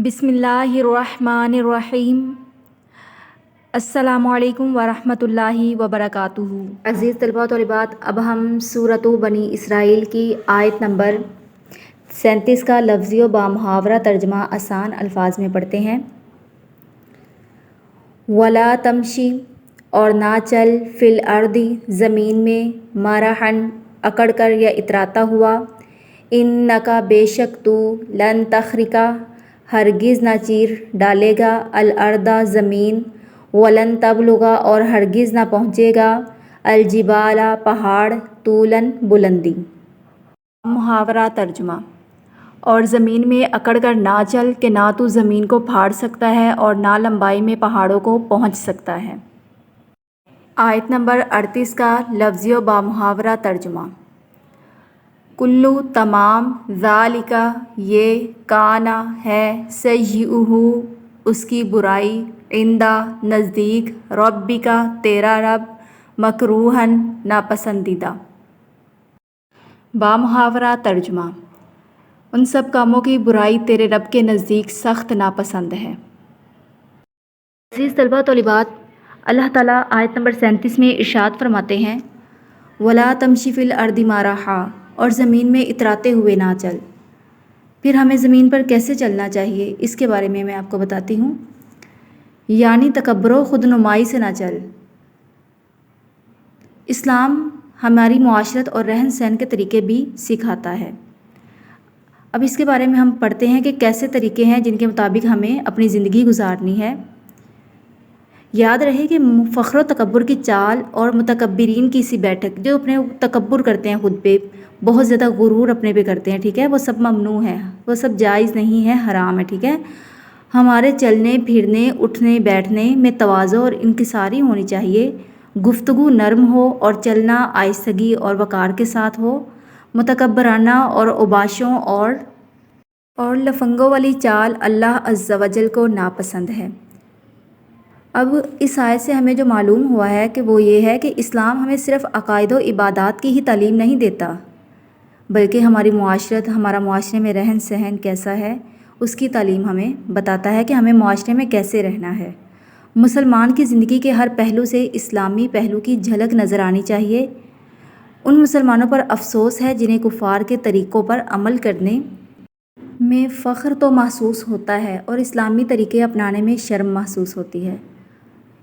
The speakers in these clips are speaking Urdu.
بسم اللہ الرحمن الرحیم۔ السلام علیکم ورحمۃ اللہ وبرکاتہ۔ عزیز طلباء و طالبات، اب ہم سورۃ بنی اسرائیل کی آیت نمبر 37 کا لفظی و بامحاورہ ترجمہ آسان الفاظ میں پڑھتے ہیں۔ وَلَا تَمْشِ، اور نہ چل، فِی الْأَرْضِ، زمین میں، مَرَحًا، اکڑ کر یا اتراتا ہوا، اِنَّکَ، بے شک تو، لَن تَخْرِقَ، ہرگز نہ چیر ڈالے گا، الارض، زمین، ولن تبلغ، اور ہرگز نہ پہنچے گا، الجبال، پہاڑ، طولاً، بلندی۔ محاورہ ترجمہ: اور زمین میں اکڑ کر نہ چل کہ نہ تو زمین کو پھاڑ سکتا ہے اور نہ لمبائی میں پہاڑوں کو پہنچ سکتا ہے۔ آیت نمبر 38 کا لفظی و بامحاورہ ترجمہ: کلو، تمام، ذالک، یہ، کان، ہے، سیئہ، اس کی برائی، عند، نزدیک، ربک، تیرا رب، مکروہا، ناپسندیدہ۔ بامحاورہ ترجمہ: ان سب کاموں کی برائی تیرے رب کے نزدیک سخت ناپسند ہے۔ عزیز طلباء و طالبات، اللہ تعالیٰ آیت نمبر 37 میں ارشاد فرماتے ہیں، وَلَا تَمْشِ فِی الْأَرْضِ مَرَحًا، اور زمین میں اتراتے ہوئے نہ چل۔ پھر ہمیں زمین پر کیسے چلنا چاہیے، اس کے بارے میں آپ کو بتاتی ہوں۔ یعنی تکبر و خود نمائی سے نہ چل۔ اسلام ہماری معاشرت اور رہن سہن کے طریقے بھی سکھاتا ہے۔ اب اس کے بارے میں ہم پڑھتے ہیں کہ کیسے طریقے ہیں جن کے مطابق ہمیں اپنی زندگی گزارنی ہے۔ یاد رہے کہ فخر و تکبر کی چال اور متکبرین کی سی بیٹھک، جو اپنے تکبر کرتے ہیں، خود پہ بہت زیادہ غرور اپنے پہ کرتے ہیں، ٹھیک ہے، وہ سب ممنوع ہے، وہ سب جائز نہیں ہے، حرام ہے، ٹھیک ہے۔ ہمارے چلنے پھرنے، اٹھنے بیٹھنے میں تواضع اور انکساری ہونی چاہیے، گفتگو نرم ہو اور چلنا آہستگی اور وقار کے ساتھ ہو۔ متکبرانہ اور اوباشوں اور لفنگوں والی چال اللہ عز و جل کو ناپسند ہے۔ اب اس آیت سے ہمیں جو معلوم ہوا ہے کہ وہ یہ ہے کہ اسلام ہمیں صرف عقائد و عبادات کی ہی تعلیم نہیں دیتا، بلکہ ہماری معاشرت، ہمارا معاشرے میں رہن سہن کیسا ہے، اس کی تعلیم ہمیں بتاتا ہے کہ ہمیں معاشرے میں کیسے رہنا ہے۔ مسلمان کی زندگی کے ہر پہلو سے اسلامی پہلو کی جھلک نظر آنی چاہیے۔ ان مسلمانوں پر افسوس ہے جنہیں کفار کے طریقوں پر عمل کرنے میں فخر تو محسوس ہوتا ہے اور اسلامی طریقے اپنانے میں شرم محسوس ہوتی ہے۔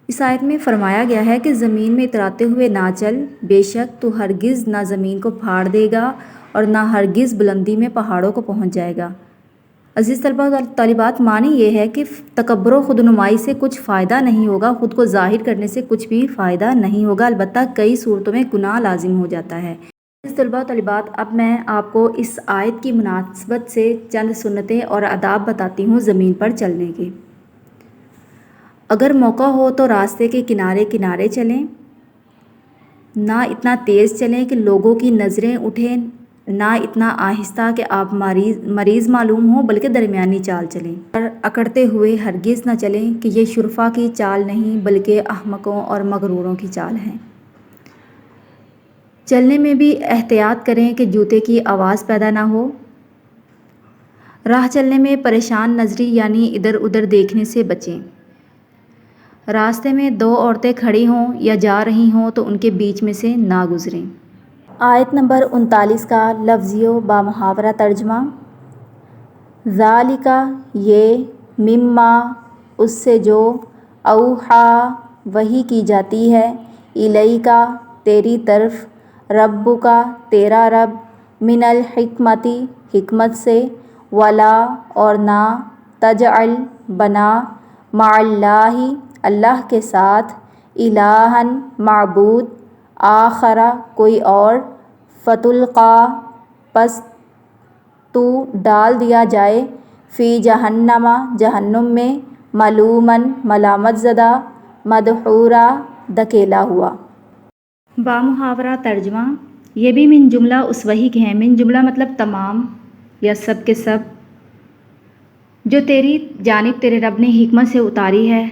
اس آیت میں فرمایا گیا ہے کہ زمین میں اتراتے ہوئے نہ چل، بے شک تو ہرگز نہ زمین کو پھاڑ دے گا اور نہ ہرگز بلندی میں پہاڑوں کو پہنچ جائے گا۔ عزیز طلباء و طالبات، معنی یہ ہے کہ تکبر و خود نمائی سے کچھ فائدہ نہیں ہوگا، خود کو ظاہر کرنے سے کچھ بھی فائدہ نہیں ہوگا، البتہ کئی صورتوں میں گناہ لازم ہو جاتا ہے۔ عزیز طلباء و طالبات، اب میں آپ کو اس آیت کی مناسبت سے چند سنتیں اور آداب بتاتی ہوں زمین پر چلنے کے۔ اگر موقع ہو تو راستے کے کنارے کنارے چلیں، نہ اتنا تیز چلیں کہ لوگوں کی نظریں اٹھیں، نہ اتنا آہستہ کہ آپ مریض معلوم ہوں، بلکہ درمیانی چال چلیں۔ اور اکڑتے ہوئے ہرگز نہ چلیں کہ یہ شرفا کی چال نہیں بلکہ احمقوں اور مغروروں کی چال ہے۔ چلنے میں بھی احتیاط کریں کہ جوتے کی آواز پیدا نہ ہو۔ راہ چلنے میں پریشان نظری یعنی ادھر ادھر دیکھنے سے بچیں۔ راستے میں دو عورتیں کھڑی ہوں یا جا رہی ہوں تو ان کے بیچ میں سے نہ گزریں۔ آیت نمبر 39 کا لفظی و بامحاورہ ترجمہ: ذالک، یہ، مما، اس سے جو، اوحیٰ، وحی کی جاتی ہے، الیک، تیری طرف، ربک، تیرا رب، من الحکمت، حکمت سے، ولا، اور نہ، تجعل، بنا، مع اللہ، اللہ کے ساتھ، الہًا، معبود، آخر، کوئی اور، فتلقیٰ، پس تو ڈال دیا جائے، فی جہنم، جہنم میں، ملوماً، ملامت زدہ، مدحورا، دھکیلا ہوا۔ بامحاورہ ترجمہ: یہ بھی من جملہ اس وحی کے ہیں، من جملہ مطلب تمام یا سب کے سب، جو تیری جانب تیرے رب نے حکمت سے اتاری ہے،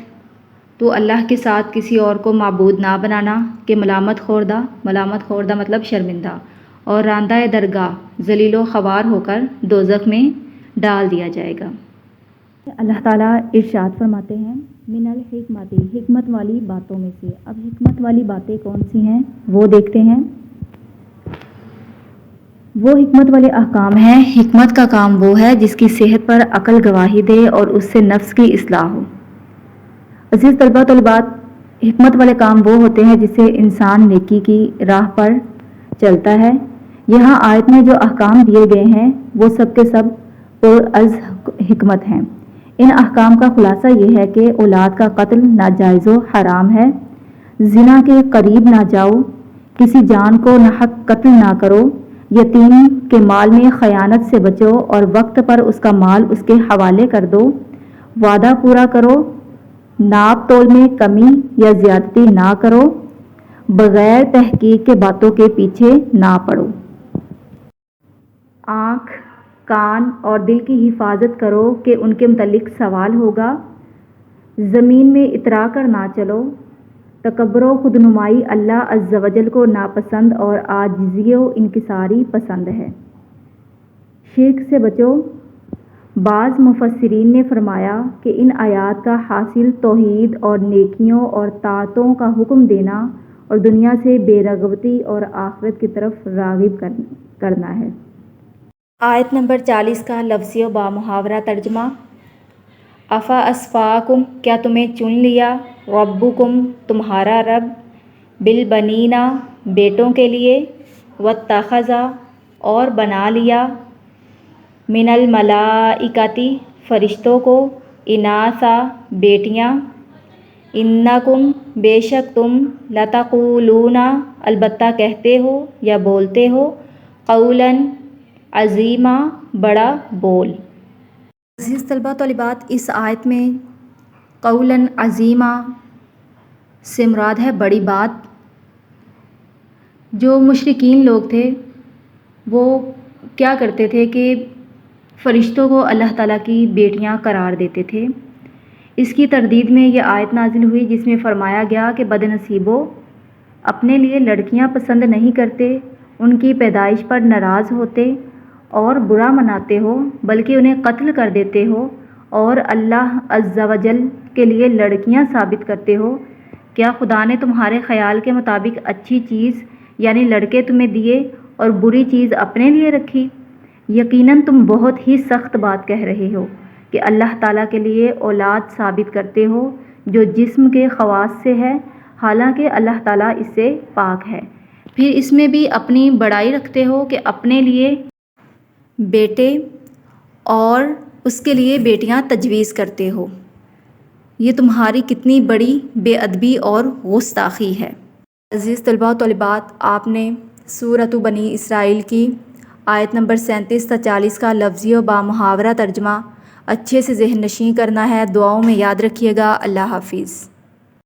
تو اللہ کے ساتھ کسی اور کو معبود نہ بنانا کہ ملامت خوردہ مطلب شرمندہ اور راندہ درگاہ، ذلیل و خوار ہو کر دوزخ میں ڈال دیا جائے گا۔ اللہ تعالیٰ ارشاد فرماتے ہیں من الحکمت، حکمت والی باتوں میں سے۔ اب حکمت والی باتیں کون سی ہیں وہ دیکھتے ہیں۔ وہ حکمت والے احکام ہیں، حکمت کا کام وہ ہے جس کی صحت پر عقل گواہی دے اور اس سے نفس کی اصلاح ہو۔ عزیز طلباء طالبات، حکمت والے کام وہ ہوتے ہیں جس سے انسان نیکی کی راہ پر چلتا ہے۔ یہاں آیت میں جو احکام دیے گئے ہیں وہ سب کے سب پرعز حکمت ہیں۔ ان احکام کا خلاصہ یہ ہے کہ اولاد کا قتل ناجائز و حرام ہے، زنا کے قریب نہ جاؤ، کسی جان کو ناحق قتل نہ کرو، یتیم کے مال میں خیانت سے بچو اور وقت پر اس کا مال اس کے حوالے کر دو، وعدہ پورا کرو، ناپ تول میں کمی یا زیادتی نہ کرو، بغیر تحقیق کے باتوں کے پیچھے نہ پڑو، آنکھ، کان اور دل کی حفاظت کرو کہ ان کے متعلق سوال ہوگا، زمین میں اترا کر نہ چلو، تکبر و خودنمائی اللہ عز و جل کو ناپسند اور عاجزی و انکساری پسند ہے۔ شرک سے بچو۔ بعض مفسرین نے فرمایا کہ ان آیات کا حاصل توحید اور نیکیوں اور طاعتوں کا حکم دینا اور دنیا سے بے رغبتی اور آخرت کی طرف راغب کرنا ہے۔ آیت نمبر 40 کا لفظی و بامحاورہ ترجمہ۔ افا اصفاکم، کیا تمہیں چن لیا، ربکم، تمہارا رب، بالبنینا، بیٹوں کے لیے، واتخذا، اور بنا لیا، من الملائکتی، فرشتوں کو، اناثا، بیٹیاں، انکم، بے شک تم، لتقولون، البتہ کہتے ہو یا بولتے ہو، قولا عظیما، بڑا بول۔ عزیز طلباء طالبات، اس آیت میں قولاً عظیما سے مراد ہے بڑی بات۔ جو مشرکین لوگ تھے وہ کیا کرتے تھے کہ فرشتوں کو اللہ تعالیٰ کی بیٹیاں قرار دیتے تھے۔ اس کی تردید میں یہ آیت نازل ہوئی جس میں فرمایا گیا کہ بد نصیبو، اپنے لیے لڑکیاں پسند نہیں کرتے، ان کی پیدائش پر ناراض ہوتے اور برا مناتے ہو، بلکہ انہیں قتل کر دیتے ہو اور اللہ عز و جل کے لیے لڑکیاں ثابت کرتے ہو۔ کیا خدا نے تمہارے خیال کے مطابق اچھی چیز یعنی لڑکے تمہیں دیے اور بری چیز اپنے لیے رکھی؟ یقیناً تم بہت ہی سخت بات کہہ رہے ہو کہ اللہ تعالیٰ کے لیے اولاد ثابت کرتے ہو جو جسم کے خواص سے ہے، حالانکہ اللہ تعالیٰ اس سے پاک ہے۔ پھر اس میں بھی اپنی بڑائی رکھتے ہو کہ اپنے لیے بیٹے اور اس کے لیے بیٹیاں تجویز کرتے ہو۔ یہ تمہاری کتنی بڑی بے ادبی اور گستاخی ہے۔ عزیز طلباء و طالبات، آپ نے سورۃ بنی اسرائیل کی آیت نمبر 37 تا 40 کا لفظی و بامحاورہ ترجمہ اچھے سے ذہن نشین کرنا ہے۔ دعاؤں میں یاد رکھیے گا۔ اللہ حافظ۔